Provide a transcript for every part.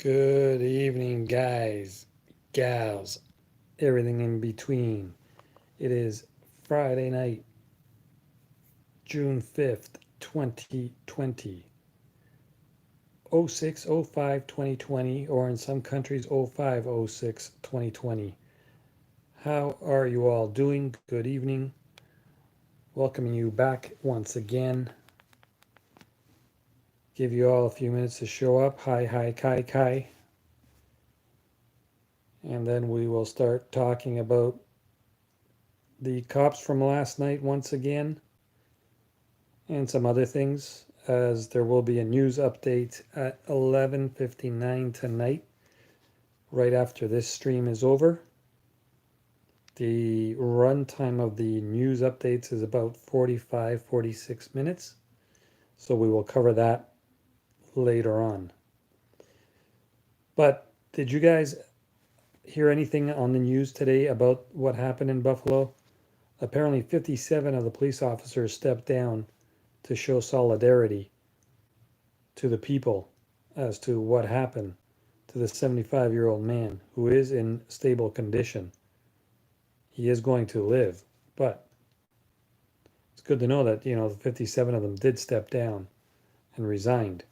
Good evening, guys, gals, everything in between. It is Friday night, June 5th, 2020. 0605 2020, or in some countries 0506 2020. How are you all doing? Good evening. Welcoming you back once again. Give you all a few minutes to show up. Hi, hi, Kai, Kai. And then we will start talking about the cops from last night once again, and some other things, as there will be a news update at 11:59 tonight, right after this stream is over. The runtime of the news updates is about 45-46 minutes, so we will cover that later on. But did you guys hear anything on the news today about what happened in Buffalo? Apparently 57 of the police officers stepped down to show solidarity to the people as to what happened to the 75-year-old man who is in stable condition. He is going to live, but it's good to know that, 57 of them did step down and resigned,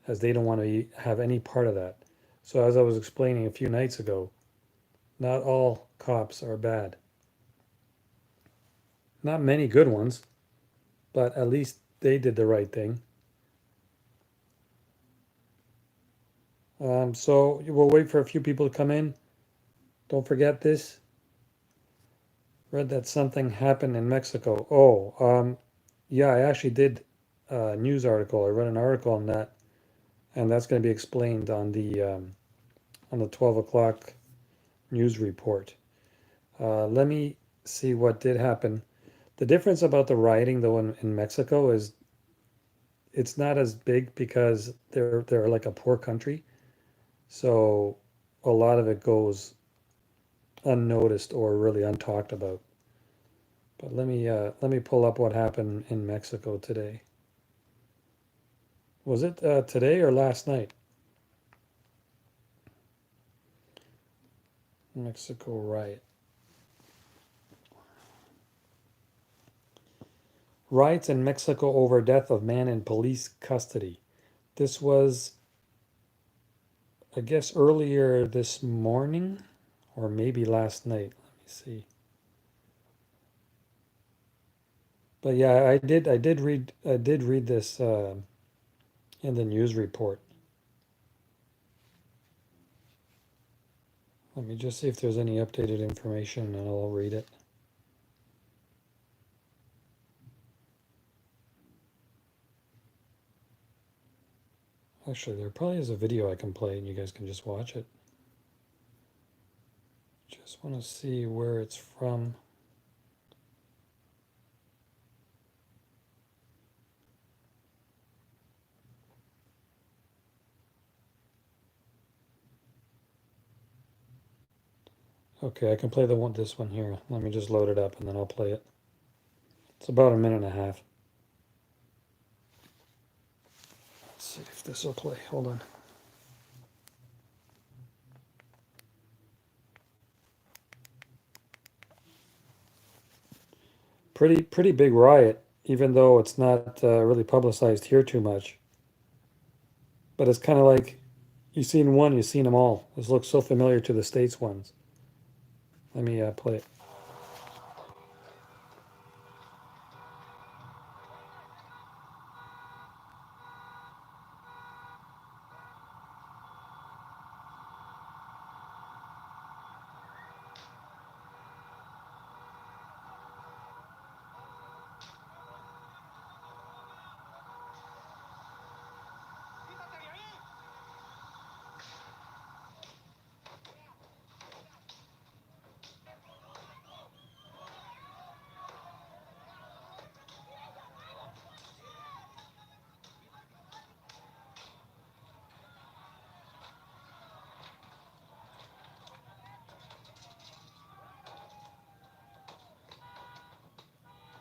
as they don't want to have any part of that. So as I was explaining a few nights ago, not all cops are bad. Not many good ones, but at least they did the right thing. So we'll wait for a few people to come in. Don't forget this. Read that something happened in Mexico. Yeah, I actually did a news article. I read an article on that, and that's going to be explained on the 12 o'clock news report. Let me see what did happen. The difference about the rioting, though, in Mexico is it's not as big because they're like a poor country, so a lot of it goes unnoticed or really untalked about. But let me pull up what happened in Mexico today. Was it today or last night? Mexico riot. Riots in Mexico over death of man in police custody. This was, I guess, earlier this morning, or maybe last night. Let me see. But yeah, I did read this in the news report. Let me just see if there's any updated information, and I'll read it. Actually, there probably is a video I can play, and you guys can just watch it. Just want to see where it's from. Okay, I can play this one here. Let me just load it up and then I'll play it. It's about a minute and a half. Let's see if this will play. Hold on. Pretty big riot, even though it's not really publicized here too much. But it's kind of like you've seen one, you've seen them all. This looks so familiar to the States ones. Let me play it.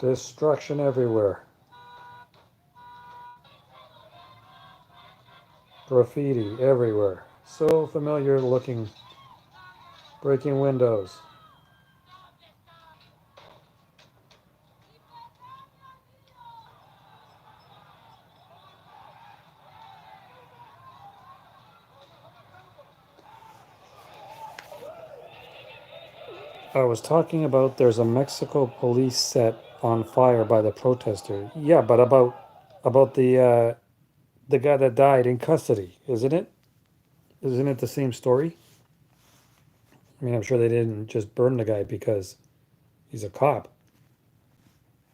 Destruction everywhere. Graffiti everywhere. So familiar looking. Breaking windows. I was talking about there's a Mexico police set on fire by the protester. Yeah, but about the guy that died in custody, isn't it? Isn't it the same story? I mean, I'm sure they didn't just burn the guy because he's a cop.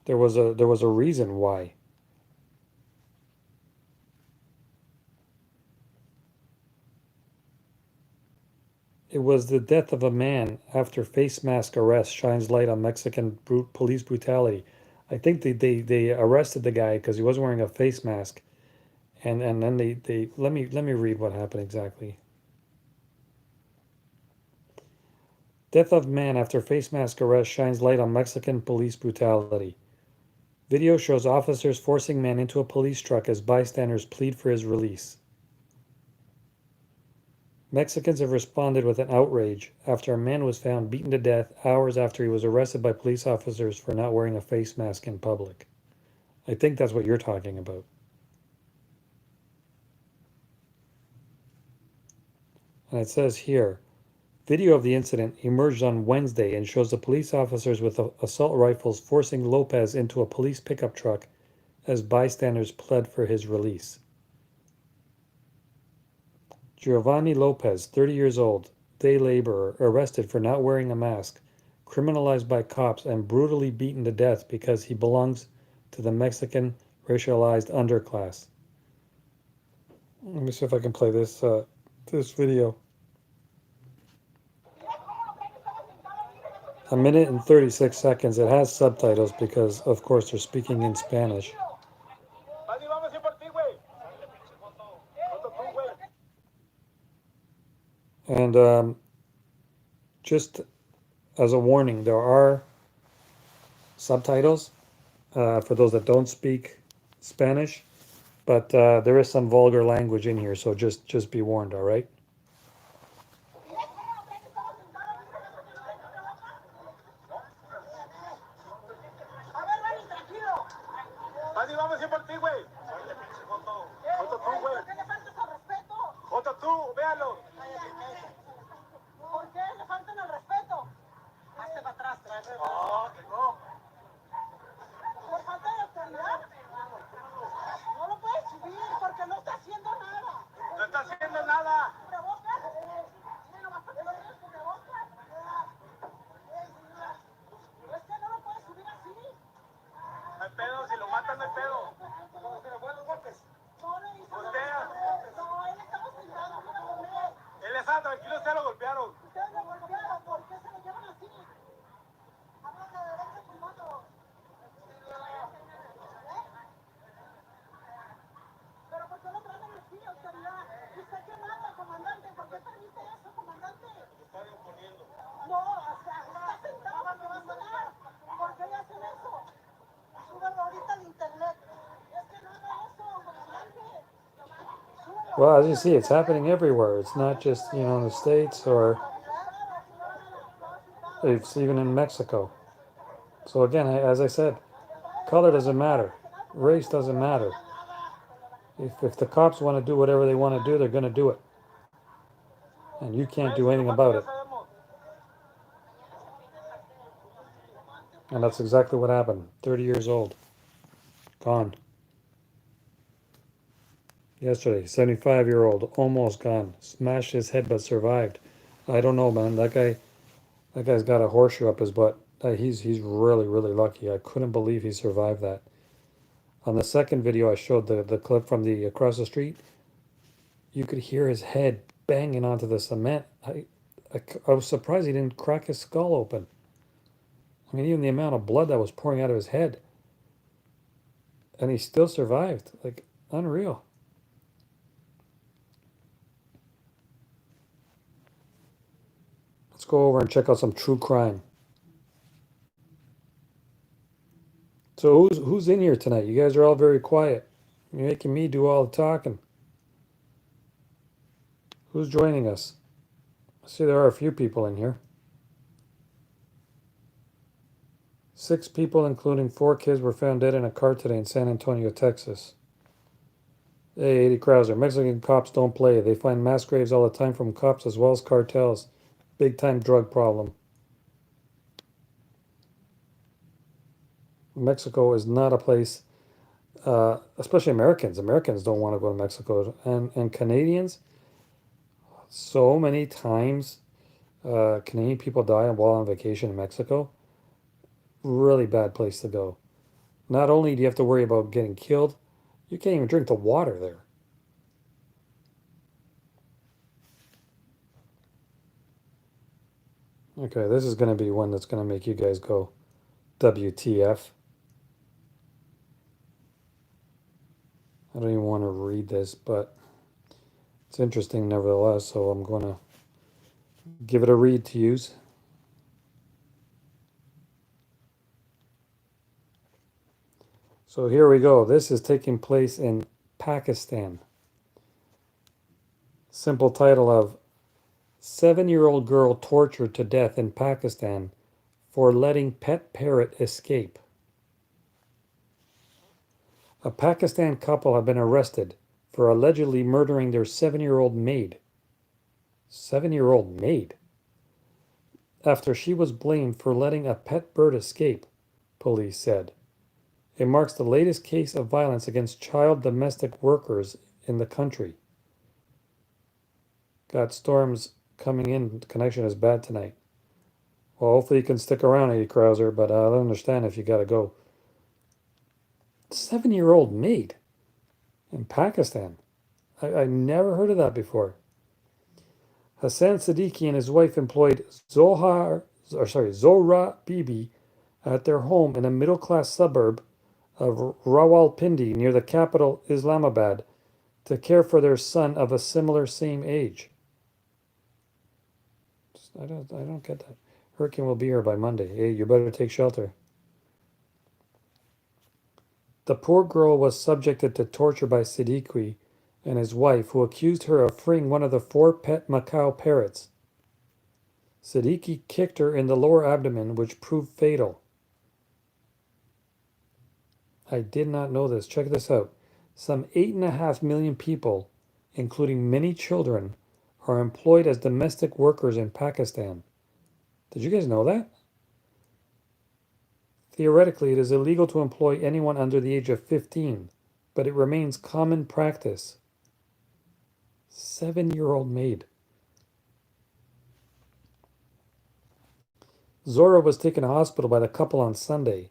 There was a reason why. It was the death of a man after face mask arrest shines light on Mexican police brutality. I think they arrested the guy because he wasn't wearing a face mask, and then they let me read what happened exactly. Death of man after face mask arrest shines light on Mexican police brutality. Video shows officers forcing man into a police truck as bystanders plead for his release. Mexicans have responded with an outrage after a man was found beaten to death hours after he was arrested by police officers for not wearing a face mask in public. I think that's what you're talking about. And it says here, video of the incident emerged on Wednesday and shows the police officers with assault rifles forcing Lopez into a police pickup truck as bystanders pled for his release. Giovanni Lopez, 30 years old, day laborer, arrested for not wearing a mask, criminalized by cops, and brutally beaten to death because he belongs to the Mexican racialized underclass. Let me see if I can play this video. A minute and 36 seconds. It has subtitles because, of course, they're speaking in Spanish. And just as a warning, there are subtitles for those that don't speak Spanish, but there is some vulgar language in here, so just be warned, all right? Well, as you see, it's happening everywhere. It's not just, in the States, or it's even in Mexico. So again, as I said, color doesn't matter. Race doesn't matter. If the cops want to do whatever they want to do, they're going to do it. And you can't do anything about it. And that's exactly what happened. 30 years old. Gone. Yesterday, 75-year-old, almost gone. Smashed his head but survived. I don't know, man. That guy's got a horseshoe up his butt. He's really, really lucky. I couldn't believe he survived that. On the second video, I showed the clip from the across the street. You could hear his head banging onto the cement. I was surprised he didn't crack his skull open. I mean, even the amount of blood that was pouring out of his head. And he still survived. Like, unreal. Let's go over and check out some true crime. So who's in here tonight? You guys are all very quiet. You're making me do all the talking. Who's joining us? I see there are a few people in here. 6 people, including 4 kids, were found dead in a car today in San Antonio, Texas. Hey, Eddie Krauser, Mexican cops don't play. They find mass graves all the time from cops as well as cartels. Big time drug problem. Mexico is not a place, especially Americans. Americans don't want to go to Mexico. And Canadians, so many times Canadian people die while on vacation in Mexico. Really bad place to go. Not only do you have to worry about getting killed, you can't even drink the water there. Okay, this is going to be one that's going to make you guys go, WTF. I don't even want to read this, but it's interesting nevertheless, so I'm going to give it a read to use. So here we go. This is taking place in Pakistan. Simple title of 7-year-old girl tortured to death in Pakistan for letting pet parrot escape. A Pakistan couple have been arrested for allegedly murdering their 7-year-old maid. 7-year-old maid? After she was blamed for letting a pet bird escape, police said. It marks the latest case of violence against child domestic workers in the country. Got storms coming in. Connection is bad tonight. Well, hopefully you can stick around, Eddie Krauser, but I don't understand if you got to go. 7-year-old maid in Pakistan. I never heard of that before. Hassan Siddiqui and his wife employed Zohra Bibi at their home in a middle-class suburb of Rawalpindi near the capital Islamabad to care for their son of a similar same age. I don't get that. Hurricane will be here by Monday. Hey, you better take shelter. The poor girl was subjected to torture by Siddiqui and his wife, who accused her of freeing one of the 4 pet Macau parrots. Siddiqui kicked her in the lower abdomen, which proved fatal. I did not know this. Check this out. Some 8.5 million people, including many children, are employed as domestic workers in Pakistan. Did you guys know that? Theoretically, it is illegal to employ anyone under the age of 15, but it remains common practice. 7-year-old maid. Zora was taken to hospital by the couple on Sunday,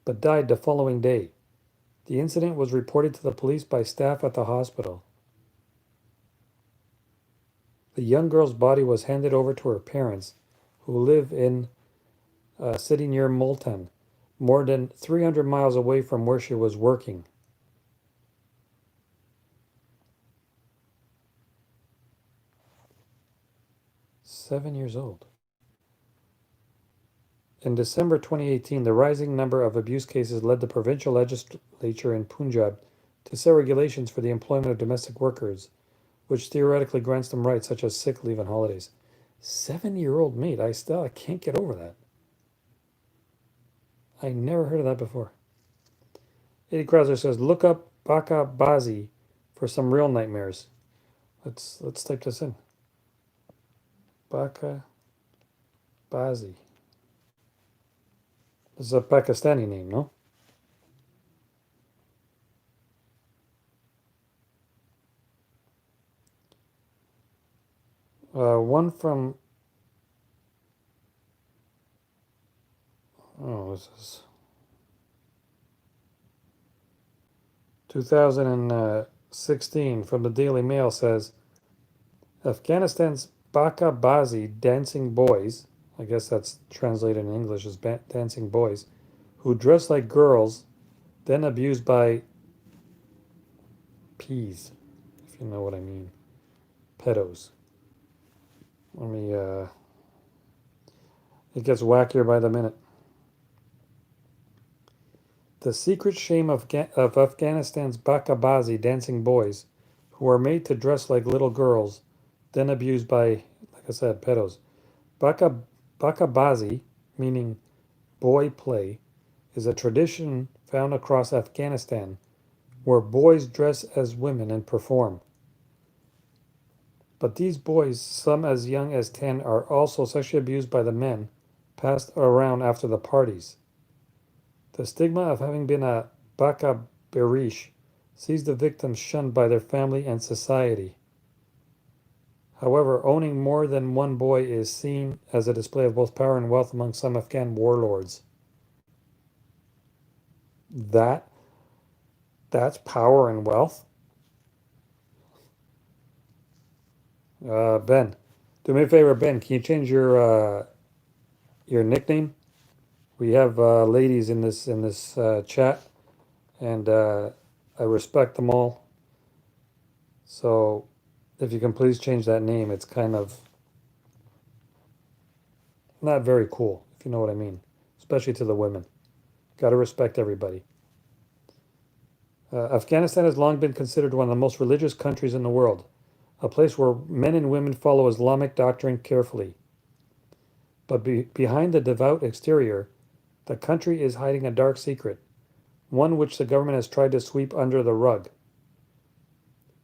but died the following day. The incident was reported to the police by staff at the hospital. The young girl's body was handed over to her parents, who live in a city near Multan, more than 300 miles away from where she was working. Seven years old. In December 2018, the rising number of abuse cases led the provincial legislature in Punjab to set regulations for the employment of domestic workers, which theoretically grants them rights such as sick leave and holidays. 7-year-old maid. I can't get over that. I never heard of that before. Eddie Krauser says, look up Baka Bazi for some real nightmares. Let's type this in. Baka Bazi. This is a Pakistani name, no? One from... Oh, this is... 2016 from the Daily Mail says, Afghanistan's Baka Bazi dancing boys, I guess that's translated in English as dancing boys, who dress like girls, then abused by peas, if you know what I mean, pedos. Let me, it gets wackier by the minute. The secret shame of Afghanistan's Baka Bazi dancing boys, who are made to dress like little girls, then abused by, like I said, pedos. Baka, Bakabazi, meaning boy play, is a tradition found across Afghanistan where boys dress as women and perform. But these boys, some as young as 10, are also sexually abused by the men passed around after the parties. The stigma of having been a Baka Berish sees the victims shunned by their family and society. However, owning more than one boy is seen as a display of both power and wealth among some Afghan warlords. That that's power and wealth. Ben, do me a favor, Ben. Can you change your nickname? We have ladies in this chat, and I respect them all. So, if you can please change that name, it's kind of not very cool, if you know what I mean, especially to the women. Got to respect everybody. Afghanistan has long been considered one of the most religious countries in the world, a place where men and women follow Islamic doctrine carefully. But behind the devout exterior, the country is hiding a dark secret, one which the government has tried to sweep under the rug.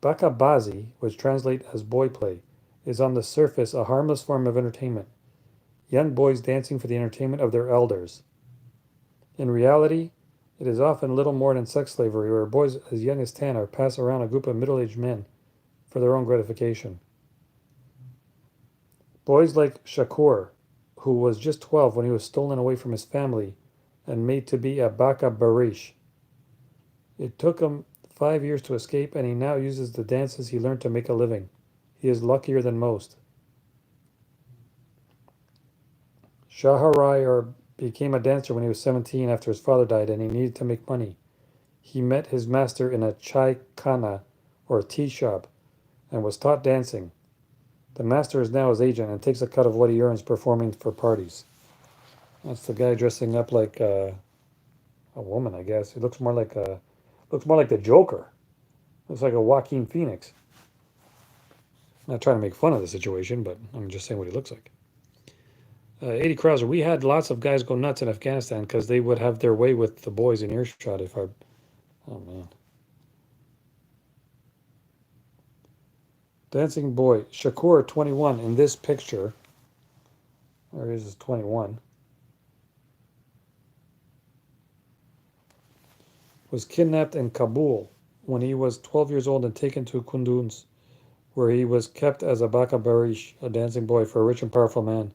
Bakabazi, which translates as boy play, is on the surface a harmless form of entertainment, young boys dancing for the entertainment of their elders. In reality, it is often little more than sex slavery, where boys as young as 10 are passed around a group of middle-aged men for their own gratification. Boys like Shakur, who was just 12 when he was stolen away from his family and made to be a Baka Barish. It took him 5 years to escape, and he now uses the dances he learned to make a living. He is luckier than most. Shahryar became a dancer when he was 17 after his father died and he needed to make money. He met his master in a chai khana, or tea shop, and was taught dancing. The master is now his agent and takes a cut of what he earns performing for parties. That's the guy dressing up like a woman, I guess. He looks more like the Joker. Looks like a Joaquin Phoenix. I'm not trying to make fun of the situation, but I'm just saying what he looks like. 80 Krauser, we had lots of guys go nuts in Afghanistan because they would have their way with the boys in earshot if I. Oh, man. Dancing boy. Shakur, 21, in this picture. Or is this 21? Was kidnapped in Kabul when he was 12 years old and taken to Kunduz, where he was kept as a Baka Barish, a dancing boy for a rich and powerful man.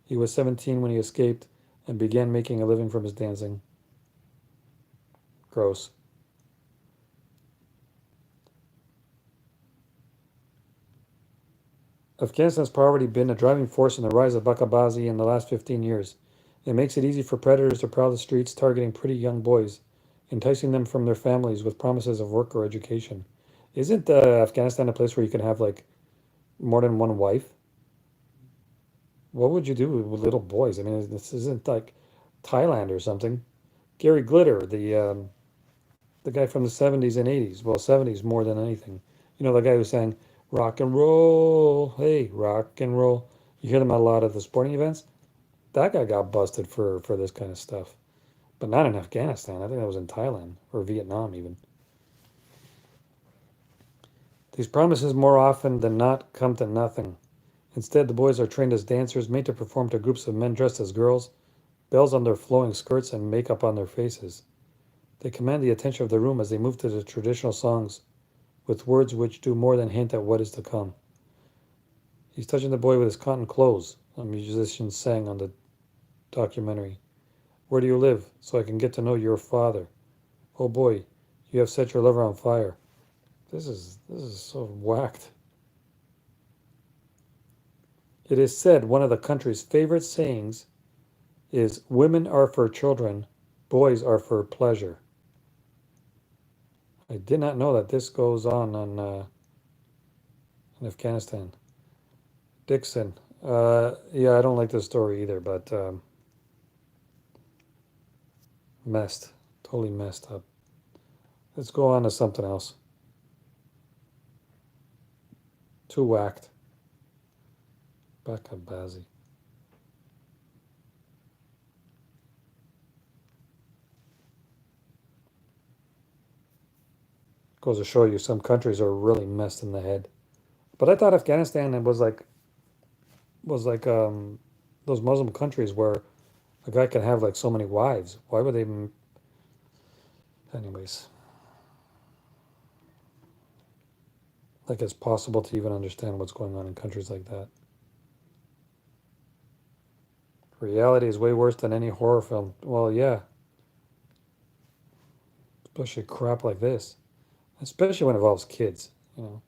He was 17 when he escaped and began making a living from his dancing. Gross. Afghanistan's already been a driving force in the rise of Bakabazi in the last 15 years. It makes it easy for predators to prowl the streets targeting pretty young boys, enticing them from their families with promises of work or education. Isn't Afghanistan a place where you can have like more than one wife? What would you do with little boys? I mean, this isn't like Thailand or something. Gary Glitter, the guy from the 70s and 80s, well, 70s more than anything. You know, the guy who sang rock and roll, hey, rock and roll. You hear them a lot at the sporting events. That guy got busted for this kind of stuff. But not in Afghanistan. I think that was in Thailand or Vietnam even. These promises more often than not come to nothing. Instead, the boys are trained as dancers, made to perform to groups of men dressed as girls, bells on their flowing skirts and makeup on their faces. They command the attention of the room as they move to the traditional songs, with words which do more than hint at what is to come. He's touching the boy with his cotton clothes, a musician sang on the documentary. Where do you live, so I can get to know your father? Oh boy, you have set your lover on fire. This is so whacked. It is said one of the country's favorite sayings is women are for children, boys are for pleasure. I did not know that this goes on in Afghanistan. Dixon. Yeah, I don't like this story either, but messed. Totally messed up. Let's go on to something else. Too whacked. Bakabazi. Goes to show you some countries are really messed in the head. But I thought Afghanistan was like those Muslim countries where a guy can have like so many wives. Why would they even? Anyways, like it's possible to even understand what's going on in countries like that. Reality is way worse than any horror film. Well, yeah, especially crap like this, especially when it involves kids. You know,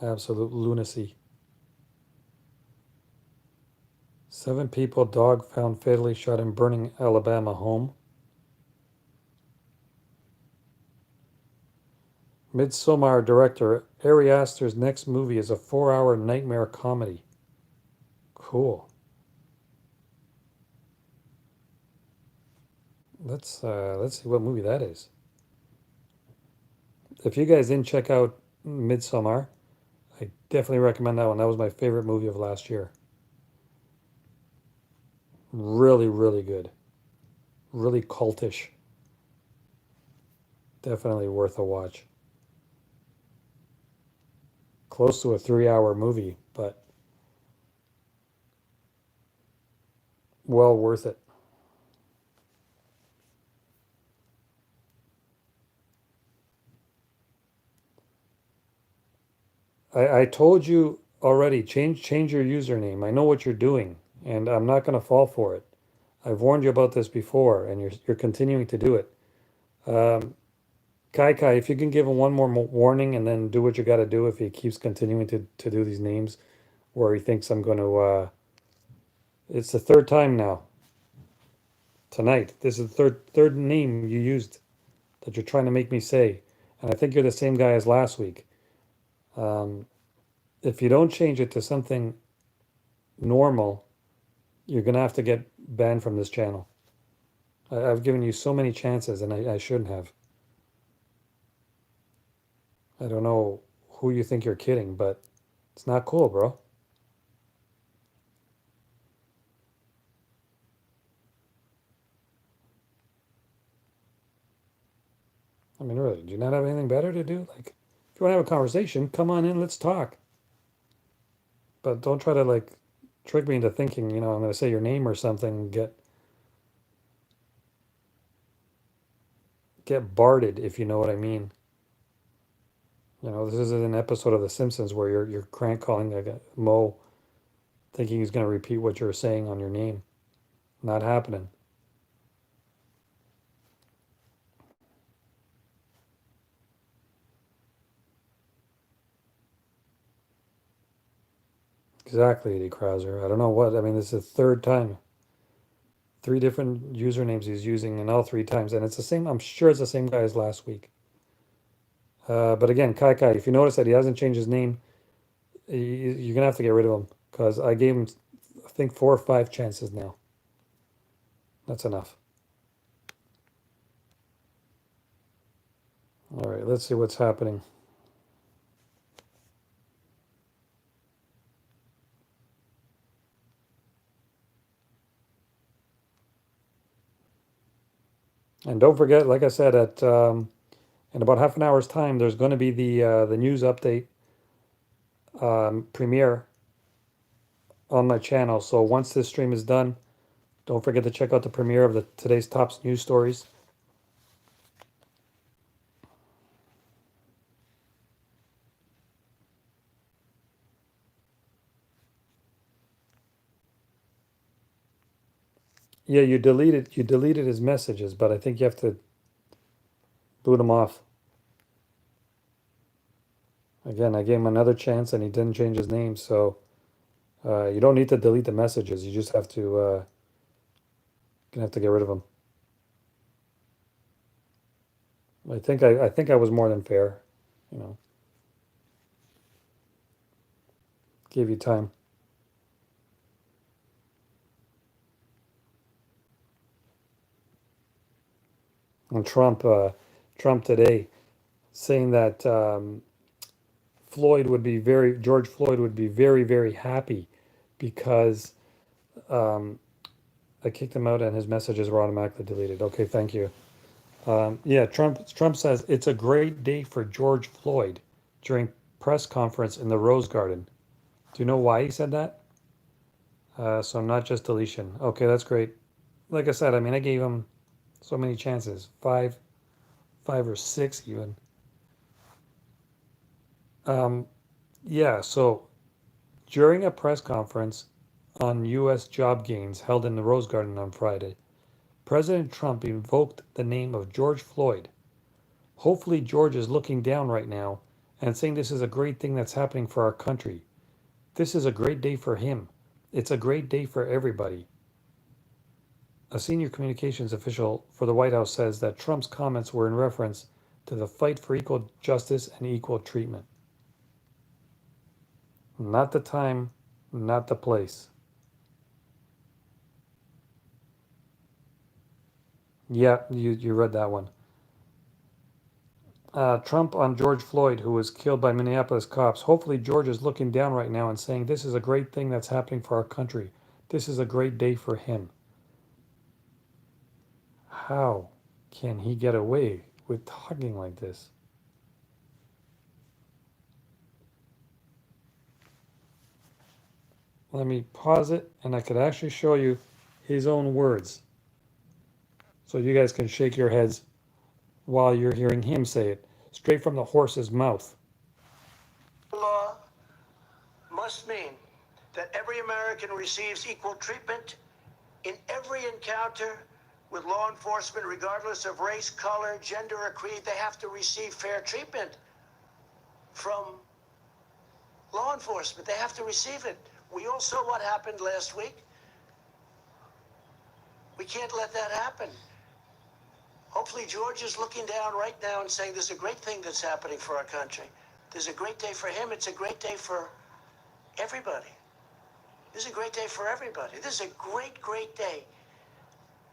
absolute lunacy. 7 people, dog found fatally shot in burning Alabama home. Midsommar director Ari Aster's next movie is a 4-hour nightmare comedy. Cool. Let's see what movie that is. If you guys didn't check out Midsommar, I definitely recommend that one. That was my favorite movie of last year. Really, really good. Really cultish. Definitely worth a watch. Close to a 3-hour movie, but well worth it. I told you already, change your username. I know what you're doing, and I'm not gonna fall for it. I've warned you about this before, and you're continuing to do it. Um, Kai, if you can give him one more warning and then do what you got to do if he keeps continuing to do these names where he thinks I'm going to. It's the third time now tonight. This is the third name you used that you're trying to make me say, and I think you're the same guy as last week. Um, if you don't change it to something normal, you're gonna have to get banned from this channel. I've given you so many chances, and I shouldn't have. I don't know who you think you're kidding, but it's not cool, bro. I mean, really, do you not have anything better to do? Like, if you want to have a conversation, come on in, let's talk. But don't try to like trick me into thinking, I'm going to say your name or something, and get barded, if you know what I mean. This is an episode of The Simpsons where you're crank calling like Mo, thinking he's going to repeat what you're saying on your name. Not happening. Exactly, Eddie Krauser. I don't know what. I mean, this is the third time. 3 different usernames he's using, and all 3 times, and it's the same. I'm sure it's the same guy as last week. But again, Kai, if you notice that he hasn't changed his name, you're gonna have to get rid of him because I gave him, I think, 4 or 5 chances now. That's enough. All right, let's see what's happening. And don't forget, like I said, at in about half an hour's time, there's going to be the news update premiere on my channel. So once this stream is done, don't forget to check out the premiere of the today's top news stories. Yeah, you deleted his messages, but I think you have to boot him off. Again, I gave him another chance and he didn't change his name, so you don't need to delete the messages. You just have to gonna have to get rid of them. I think I was more than fair, you know. Gave you time. And Trump today saying that George Floyd would be very, very happy because um, I kicked him out and his messages were automatically deleted. Okay, thank you. Yeah, Trump says it's a great day for George Floyd during press conference in the Rose Garden. Do you know why he said that? So not just deletion. Okay, that's great. Like I said, I mean, I gave him so many chances, five or six even. Um, yeah, so during a press conference on U.S. job gains held in the Rose Garden on Friday, President Trump invoked the name of George Floyd. Hopefully, George is looking down right now and saying this is a great thing that's happening for our country. This is a great day for him. It's a great day for everybody. A senior communications official for the White House says that Trump's comments were in reference to the fight for equal justice and equal treatment. Not the time, not the place. Yeah, you read that one. Trump on George Floyd, who was killed by Minneapolis cops. Hopefully, George is looking down right now and saying, this is a great thing that's happening for our country. This is a great day for him. How can he get away with talking like this? Let me pause it, and I could actually show you his own words so you guys can shake your heads while you're hearing him say it straight from the horse's mouth. Law must mean that every American receives equal treatment in every encounter with law enforcement, regardless of race, color, gender, or creed. They have to receive fair treatment from law enforcement. They have to receive it. We all saw what happened last week. We can't let that happen. Hopefully, George is looking down right now and saying, there's a great thing that's happening for our country. There's a great day for him. It's a great day for everybody. This is a great day for everybody. This is a great, great day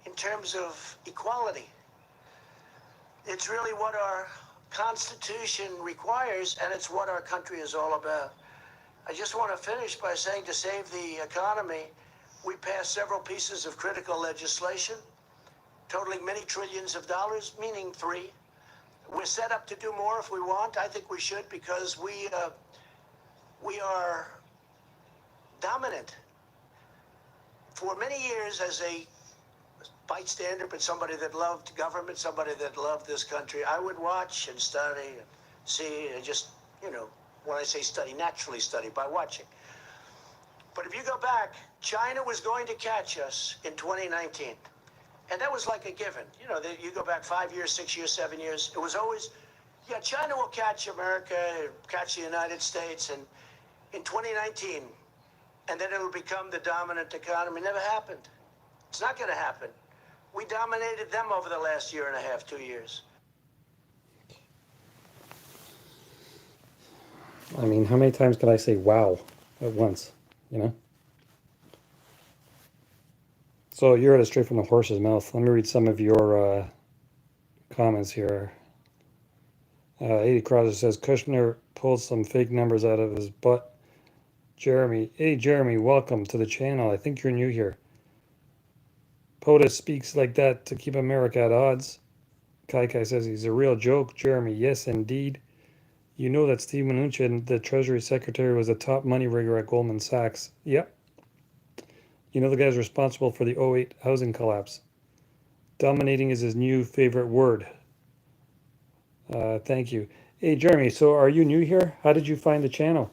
in terms of equality. It's really what our Constitution requires, and it's what our country is all about. I just want to finish by saying, to save the economy, we passed several pieces of critical legislation totaling many trillions of dollars, meaning three. We're set up to do more if we want. I think we should, because we are dominant. For many years, as a bystander, but somebody that loved government, somebody that loved this country, I would watch and study and see and just, when I say study, naturally study by watching. But if you go back, China was going to catch us in 2019. And that was like a given. You go back 5 years, 6 years, 7 years. It was always, yeah, China will catch America, catch the United States, and in 2019, and then it'll become the dominant economy. Never happened. It's not going to happen. We dominated them over the last year and a half, 2 years. I mean, how many times can I say wow at once, So you heard it straight from the horse's mouth. Let me read some of your comments here. 80 Crosser says, Kushner pulled some fake numbers out of his butt. Jeremy, hey Jeremy, welcome to the channel. I think you're new here. POTUS speaks like that to keep America at odds. Kai Kai says he's a real joke. Jeremy, yes indeed. You know that Steve Mnuchin, the Treasury Secretary, was a top money rigger at Goldman Sachs. Yep. You know the guy's responsible for the '08 housing collapse. Dominating is his new favorite word. Thank you. Hey Jeremy, so are you new here? How did you find the channel?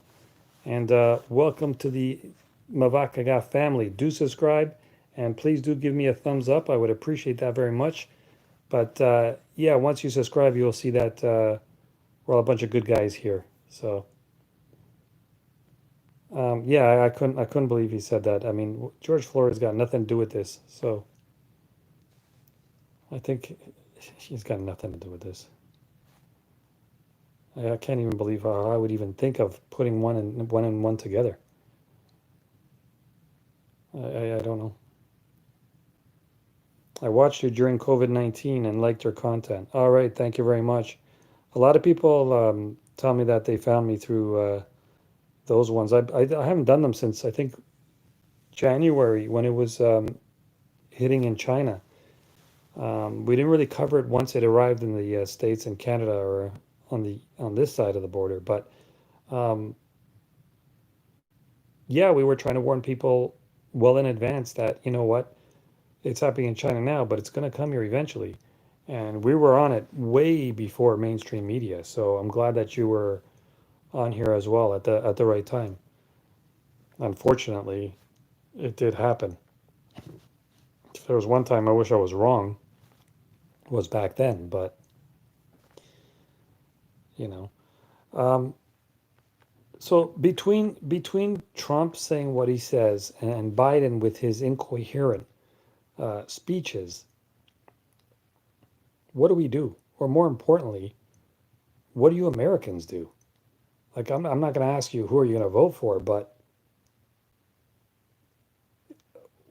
And welcome to the Mavakaga family. Do subscribe, and please do give me a thumbs up. I would appreciate that very much. But yeah, once you subscribe, you'll see that we're all a bunch of good guys here. So yeah, I couldn't believe he said that. I mean, George Floyd's got nothing to do with this. So I think he's got nothing to do with this. I can't even believe how I would even think of putting one and one together. I don't know. I watched you during COVID-19 and liked your content. All right, thank you very much. A lot of people tell me that they found me through those ones. I haven't done them since I think January when it was hitting in China. We didn't really cover it once it arrived in the States and Canada or on this side of the border, but um, yeah, we were trying to warn people well in advance that, you know what, it's happening in China now, but it's going to come here eventually. And we were on it way before mainstream media. So I'm glad that you were on here as well at the right time. Unfortunately, it did happen. If there was one time I wish I was wrong, was back then, but you know. Um, so between Trump saying what he says and Biden with his incoherent speeches, what do we do? Or more importantly, what do you Americans do? Like, I'm not going to ask you who are you going to vote for, but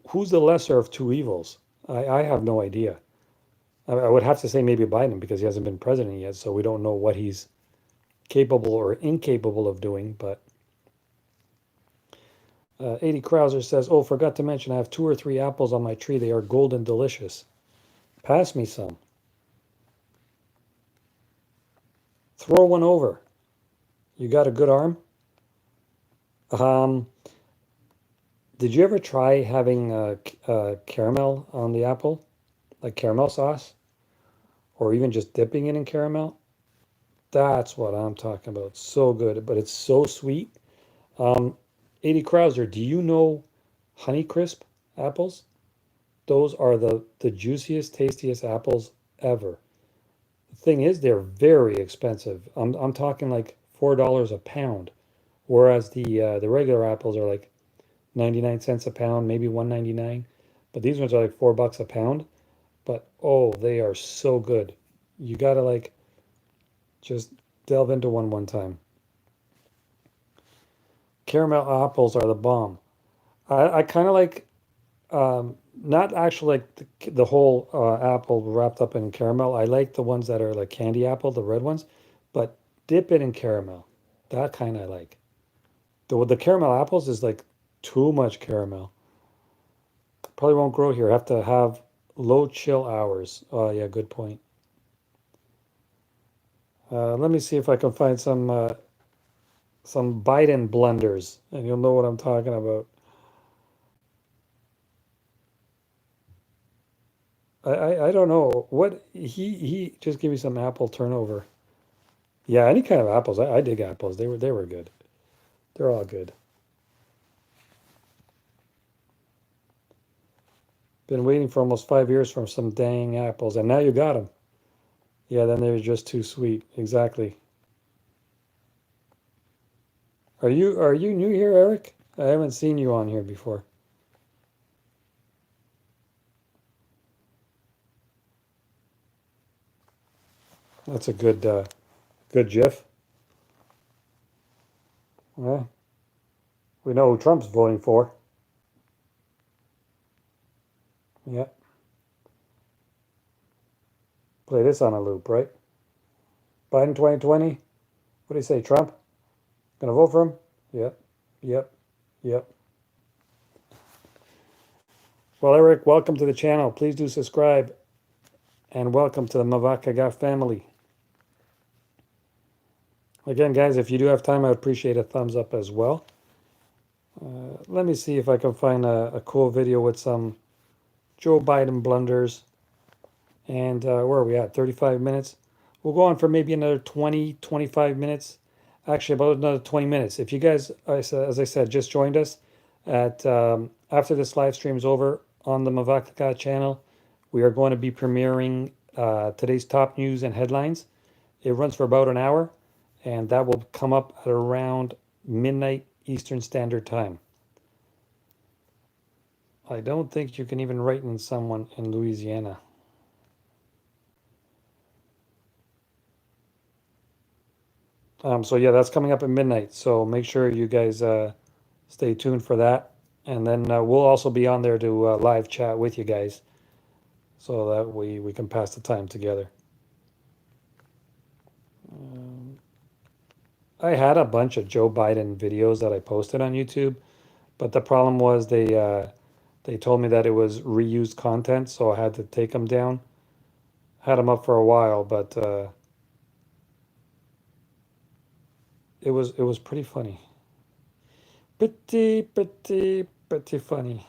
who's the lesser of two evils? I have no idea. I would have to say maybe Biden because he hasn't been president yet, so we don't know what he's capable or incapable of doing. But 80 Krauser says, "Oh, forgot to mention I have two or three apples on my tree. They are golden delicious. Pass me some. Throw one over. You got a good arm." Um, did you ever try having caramel on the apple, like caramel sauce, or even just dipping it in caramel? That's what I'm talking about. So good, but it's so sweet. Um, 80 Krauser, do you know Honeycrisp apples? Those are the juiciest, tastiest apples ever. The thing is, they're very expensive. I'm talking like $4 a pound, whereas the regular apples are like 99 cents a pound, maybe 1.99. But these ones are like $4 a pound. But oh, they are so good. You gotta like just delve into one time. Caramel apples are the bomb. I kind of like not actually like the whole apple wrapped up in caramel. I like the ones that are like candy apple, the red ones, but dip it in caramel. That kind I like. The caramel apples is like too much caramel. Probably won't grow here. Have to have low chill hours. Oh yeah, good point. Let me see if I can find some Biden blunders, and you'll know what I'm talking about. I don't know what he just gave me some apple turnover. Yeah, any kind of apples. I dig apples. They were good. They're all good. Been waiting for almost 5 years for some dang apples, and now you got them. Yeah, then they're just too sweet. Exactly. Are you new here, Eric? I haven't seen you on here before. That's a good GIF. Yeah, we know who Trump's voting for. Yeah, play this on a loop, right? Biden 2020. What do you say, Trump? Gonna vote for him? Yep, yep, yep. Well, Eric, welcome to the channel. Please do subscribe and welcome to the Mavakaga family. Again, guys, if you do have time, I would appreciate a thumbs up as well. Let me see if I can find a cool video with some Joe Biden blunders. And where are we at? 35 minutes. We'll go on for maybe another 20, 25 minutes. Actually, about another 20 minutes. If you guys, as I said, just joined us at after this live stream is over on the Mavaka channel, we are going to be premiering today's top news and headlines. It runs for about an hour, and that will come up at around midnight Eastern Standard Time. I don't think you can even write in someone in Louisiana. So yeah, that's coming up at midnight. So make sure you guys stay tuned for that. And then we'll also be on there to live chat with you guys so that we can pass the time together. I had a bunch of Joe Biden videos that I posted on YouTube, but the problem was they told me that it was reused content, so I had to take them down. Had them up for a while, but it was pretty funny. Pretty funny.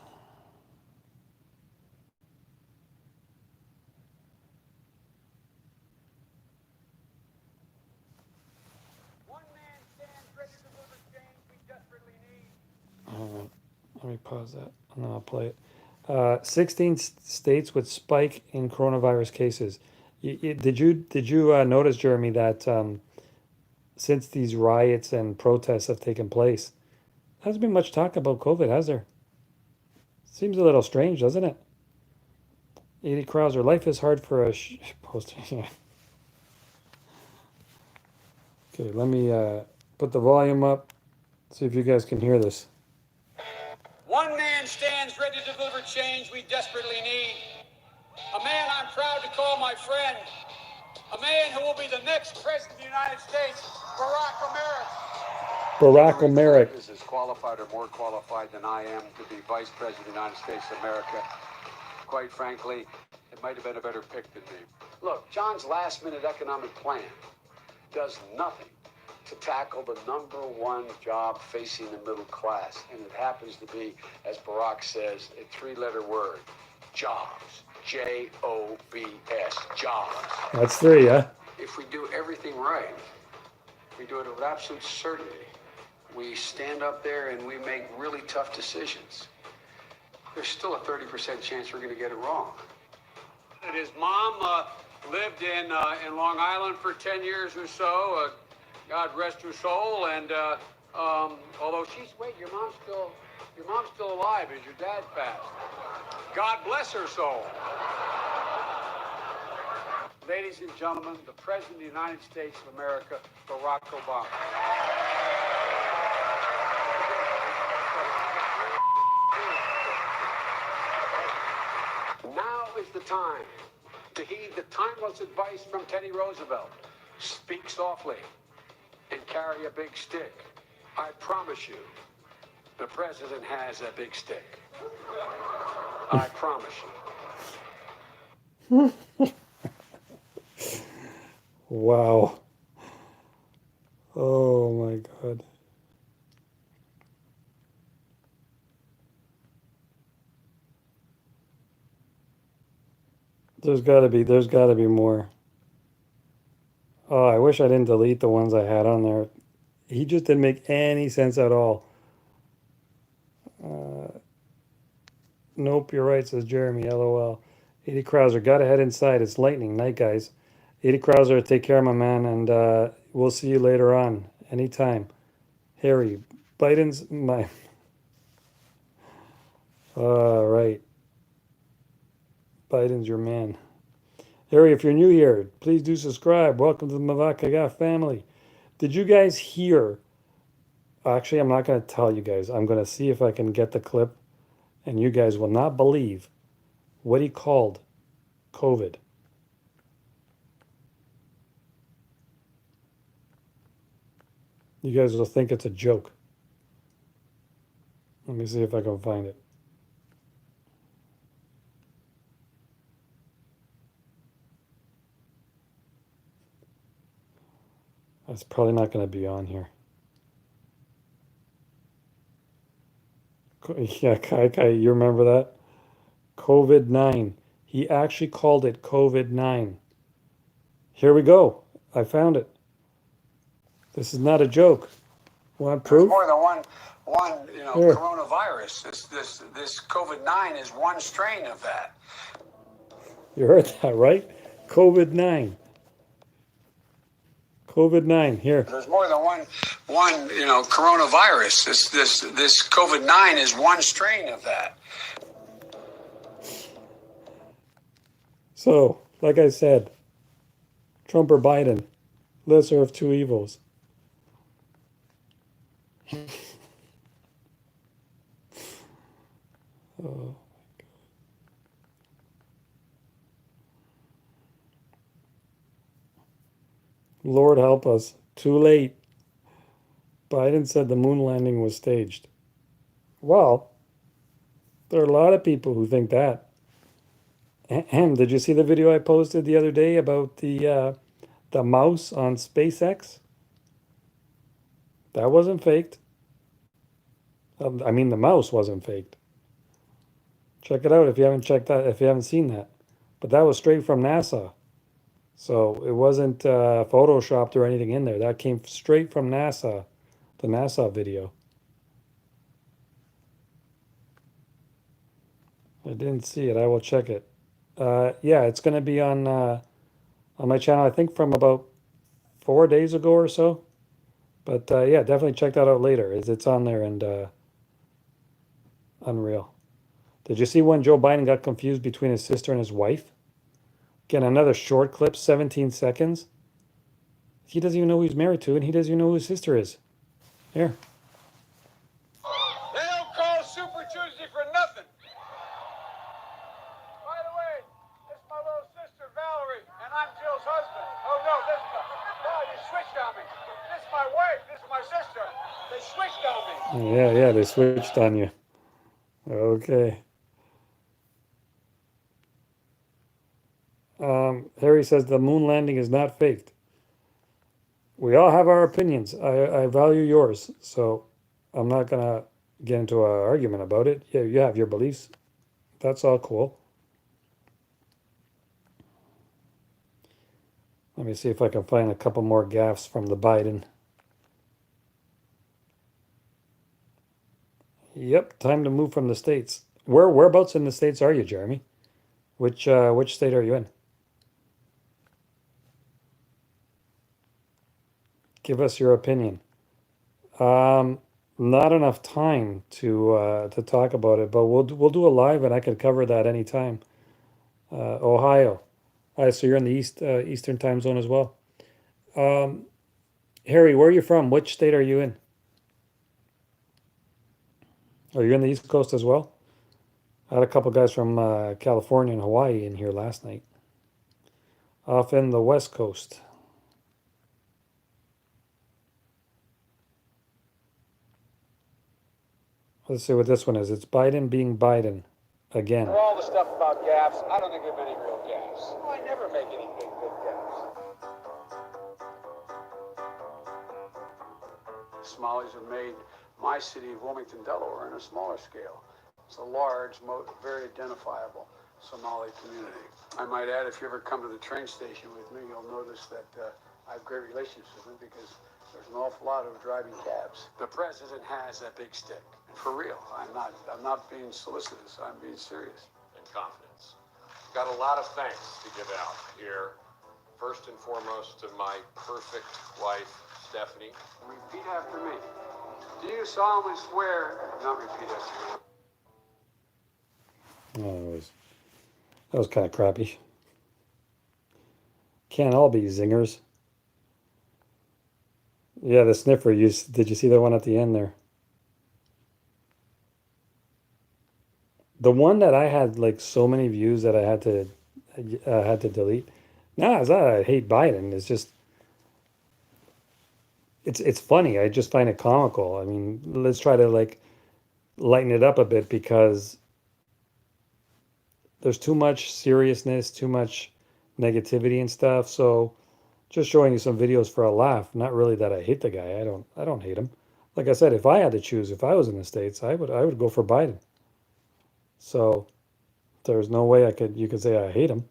One man stands ready to deliver change we desperately need. Let me pause that and then I'll play it. 16 states with spike in coronavirus cases. Did you notice, Jeremy, that since these riots and protests have taken place, there hasn't been much talk about COVID, has there? Seems a little strange, doesn't it? 80 Krauser, life is hard for a poster. Okay, let me put the volume up, see if you guys can hear this. One man stands ready to deliver change we desperately need. A man I'm proud to call my friend. A man who will be the next president of the United States, Barack Obama. Barack Obama. Is as qualified or more qualified than I am to be vice president of the United States of America. Quite frankly, it might have been a better pick than me. Look, John's last-minute economic plan does nothing to tackle the number one job facing the middle class. And it happens to be, as Barack says, a three-letter word, jobs. J-O-B-S, jobs. That's three, huh? If we do everything right, we do it with absolute certainty. We stand up there and we make really tough decisions. There's still a 30% chance we're going to get it wrong. And his mom lived in Long Island for 10 years or so. God rest her soul. And although your mom's still alive. Is your dad passed? God bless her soul. Ladies and gentlemen, the President of the United States of America, Barack Obama. Now is the time to heed the timeless advice from Teddy Roosevelt. Speak softly and carry a big stick. I promise you, the president has a big stick. I promise you. Wow. Oh my God. There's gotta be more. Oh, I wish I didn't delete the ones I had on there. He just didn't make any sense at all. Nope, you're right, says Jeremy. LOL. 80 Krauser, gotta head inside. It's lightning night, guys. 80 Krauser, take care, my man, and we'll see you later on. Anytime. Harry, Biden's my. Right. Biden's your man. Harry, if you're new here, please do subscribe. Welcome to the Mavakaga family. Did you guys hear? Actually, I'm not going to tell you guys. I'm going to see if I can get the clip, and you guys will not believe what he called COVID. You guys will think it's a joke. Let me see if I can find it. That's probably not going to be on here. Yeah, Kai, you remember that? COVID-9. He actually called it COVID-9. Here we go. I found it. This is not a joke. Want proof? There's more than one Here. coronavirus. This COVID-9 is one strain of that. You heard that, right? COVID-9. COVID-9. Here. There's more than one coronavirus. This COVID-9 is one strain of that. So, like I said, Trump or Biden, lesser of two evils. Oh. Lord help us. Too late. Biden said the moon landing was staged. Well, there are a lot of people who think that. Ahem, did you see the video I posted the other day about the mouse on SpaceX? That wasn't faked. I mean, the mouse wasn't faked. Check it out if you haven't checked that, if you haven't seen that. But that was straight from NASA. So it wasn't photoshopped or anything in there. That came straight from NASA, the NASA video. I didn't see it. I will check it. Yeah, it's going to be on my channel. I think from about 4 days ago or so. But yeah, definitely check that out later. It's on there and unreal. Did you see when Joe Biden got confused between his sister and his wife? Again, another short clip, 17 seconds. He doesn't even know who he's married to, and he doesn't even know who his sister is. Here. They don't call Super Tuesday for nothing. By the way, this is my little sister Valerie, and I'm Jill's husband. Oh no, you switched on me. This is my wife. This is my sister. They switched on me. Yeah, they switched on you. Okay. Harry says the moon landing is not faked. We all have our opinions. I value yours, so I'm not gonna get into an argument about it. Yeah, you have your beliefs. That's all cool. Let me see if I can find a couple more gaffes from the Biden. Yep, time to move from the States. Whereabouts in the States are you, Jeremy? Which state are you in? Give us your opinion. Not enough time to talk about it, but we'll do a live and I can cover that anytime. Ohio. All right, so you're in the Eastern time zone as well. Harry, where are you from? Which state are you in? Are you in the East Coast as well? I had a couple guys from California and Hawaii in here last night. Off in the West Coast. Let's see what this one is. It's Biden being Biden again. For all the stuff about gaps, I don't think there are any real gaps. I never make any big gaps. Somalis have made my city of Wilmington, Delaware, on a smaller scale. It's a large, very identifiable Somali community. I might add, if you ever come to the train station with me, you'll notice that I have great relationships with them because there's an awful lot of driving cabs. The president has that big stick. And for real, I'm not being solicitous. I'm being serious. And confidence. Got a lot of thanks to give out here. First and foremost to my perfect wife, Stephanie. Repeat after me. Do you solemnly swear? Not repeat after me. Oh, that was kind of crappy. Can't all be zingers. Yeah, the sniffer. Did you see the one at the end there? The one that I had like so many views that I had to delete. No, it's not. I hate Biden. It's just it's funny. I just find it comical. I mean, let's try to like lighten it up a bit because there's too much seriousness, too much negativity and stuff. So just showing you some videos for a laugh. Not really that I hate the guy. I don't hate him. Like I said, if I had to choose, if I was in the States, I would go for Biden. So there's no way you could say I hate him.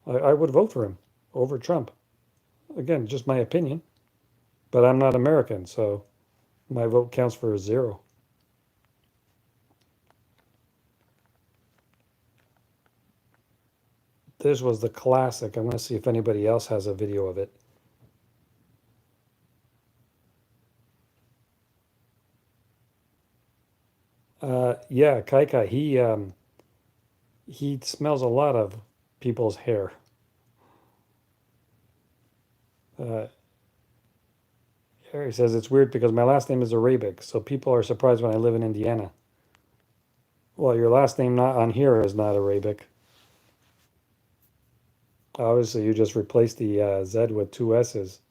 I would vote for him over Trump. Again, just my opinion. But I'm not American, so my vote counts for 0. This was the classic. I'm going to see if anybody else has a video of it. Yeah, Kaika, he smells a lot of people's hair. Harry says it's weird because my last name is Arabic, so people are surprised when I live in Indiana. Well, your last name not on here is not Arabic. Obviously, you just replaced the Z with 2 S's.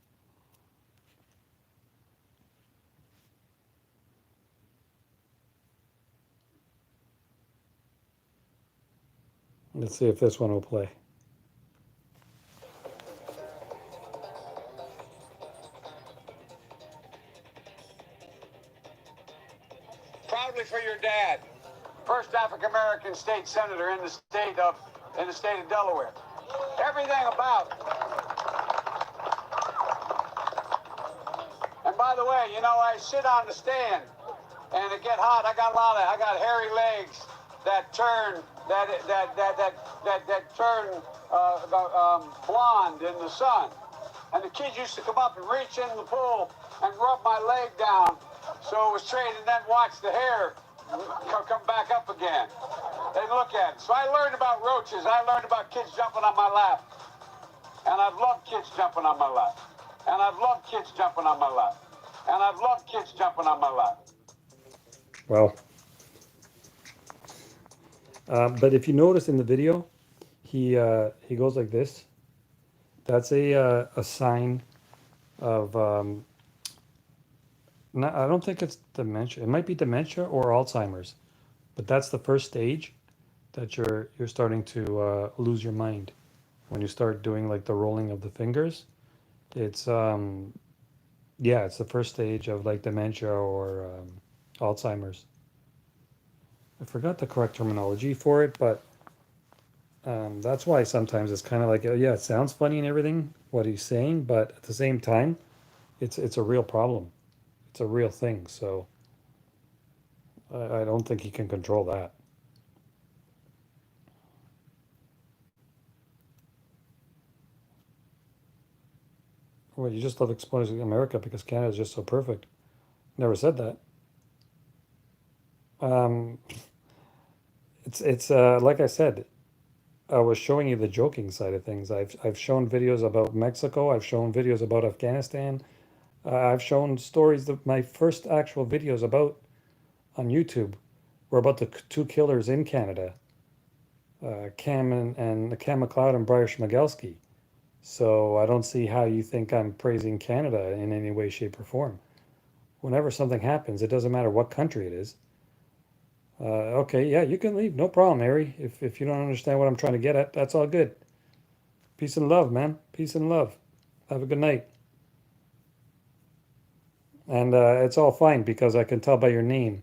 Let's see if this one will play. Proudly for your dad, first African American state senator in the state of Delaware. Everything about. And by the way, I sit on the stand and it get hot. I got hairy legs that turn turn blonde in the sun. And the kids used to come up and reach in the pool and rub my leg down so it was straight, and then watch the hair come back up again. They look at it. So I learned about roaches. I learned about kids jumping on my lap. And I've loved kids jumping on my lap. And I've loved kids jumping on my lap. And I've loved kids jumping on my lap. Well, but if you notice in the video, he goes like this. That's a sign of I don't think it's dementia. It might be dementia or Alzheimer's, but that's the first stage that you're starting to lose your mind when you start doing like the rolling of the fingers. It's yeah, it's the first stage of like dementia or Alzheimer's. I forgot the correct terminology for it, but that's why sometimes it's kind of like, yeah, it sounds funny and everything what he's saying, but at the same time, it's a real problem. It's a real thing. So I don't think he can control that. Well, you just love exposing America because Canada is just so perfect. Never said that. Um, it's like I said, I was showing you the joking side of things. I've shown videos about Mexico. I've shown videos about Afghanistan. I've shown stories that my first actual videos about on YouTube were about the two killers in Canada, Cam and Cam McLeod and Briar Schmigelski. So I don't see how you think I'm praising Canada in any way, shape, or form. Whenever something happens, it doesn't matter what country it is. Okay, yeah, you can leave. No problem, Harry. If you don't understand what I'm trying to get at, that's all good. Peace and love, man. Peace and love. Have a good night. And it's all fine because I can tell by your name.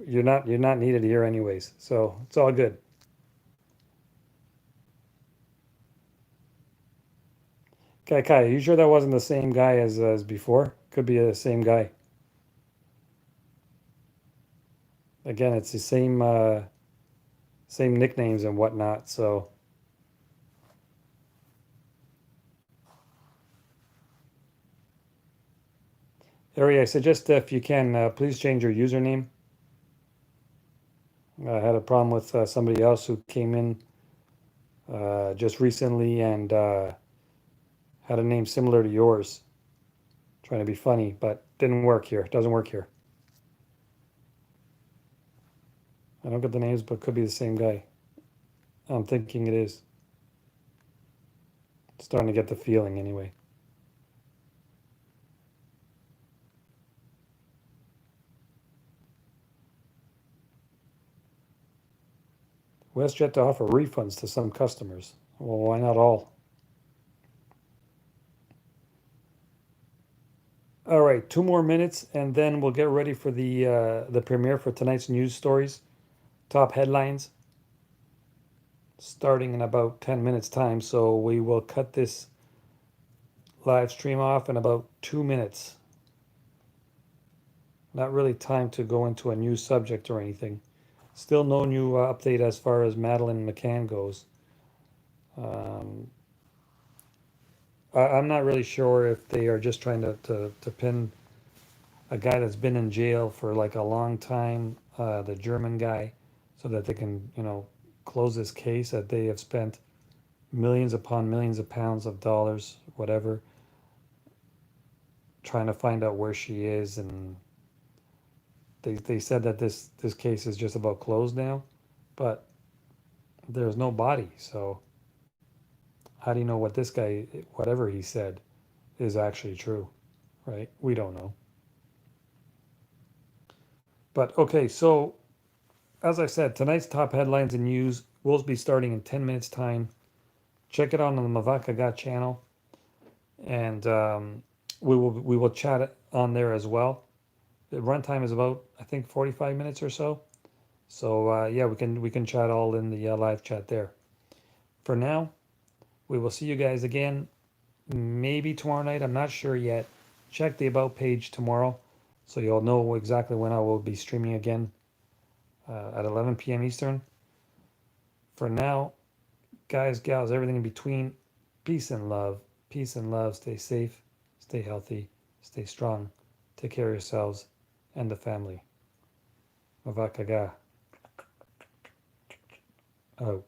You're not needed here anyways. So it's all good. Okay, Kai, you sure that wasn't the same guy as before? Could be the same guy. Again, it's the same nicknames and whatnot. So Harry, I suggest if you can, please change your username. I had a problem with somebody else who came in just recently and had a name similar to yours, trying to be funny, but didn't work here. Doesn't work here. I don't get the names, but could be the same guy. I'm thinking it is. Starting to get the feeling anyway. WestJet to offer refunds to some customers. Well, why not all? All right, 2 more minutes, and then we'll get ready for the premiere for tonight's news stories, top headlines, starting in about 10 minutes time. So we will cut this live stream off in about 2 minutes. Not really time to go into a new subject or anything. Still no new update as far as Madeleine McCann goes. I'm not really sure if they are just trying to pin a guy that's been in jail for like a long time, the German guy, so that they can, close this case that they have spent millions upon millions of pounds of dollars, whatever, trying to find out where she is. And they said that this case is just about closed now, but there's no body. So how do you know what this guy, whatever he said, is actually true, right? We don't know. But okay, so as I said, tonight's top headlines and news will be starting in 10 minutes time. Check it out on the Mavakaga channel, and we will chat on there as well. The runtime is about, I think, 45 minutes or so. So yeah, we can chat all in the live chat there. For now, we will see you guys again, maybe tomorrow night. I'm not sure yet. Check the about page tomorrow, so you'll know exactly when I will be streaming again at 11 p.m. Eastern. For now, guys, gals, everything in between, peace and love. Peace and love. Stay safe, stay healthy, stay strong. Take care of yourselves and the family. Mavakaga. Out.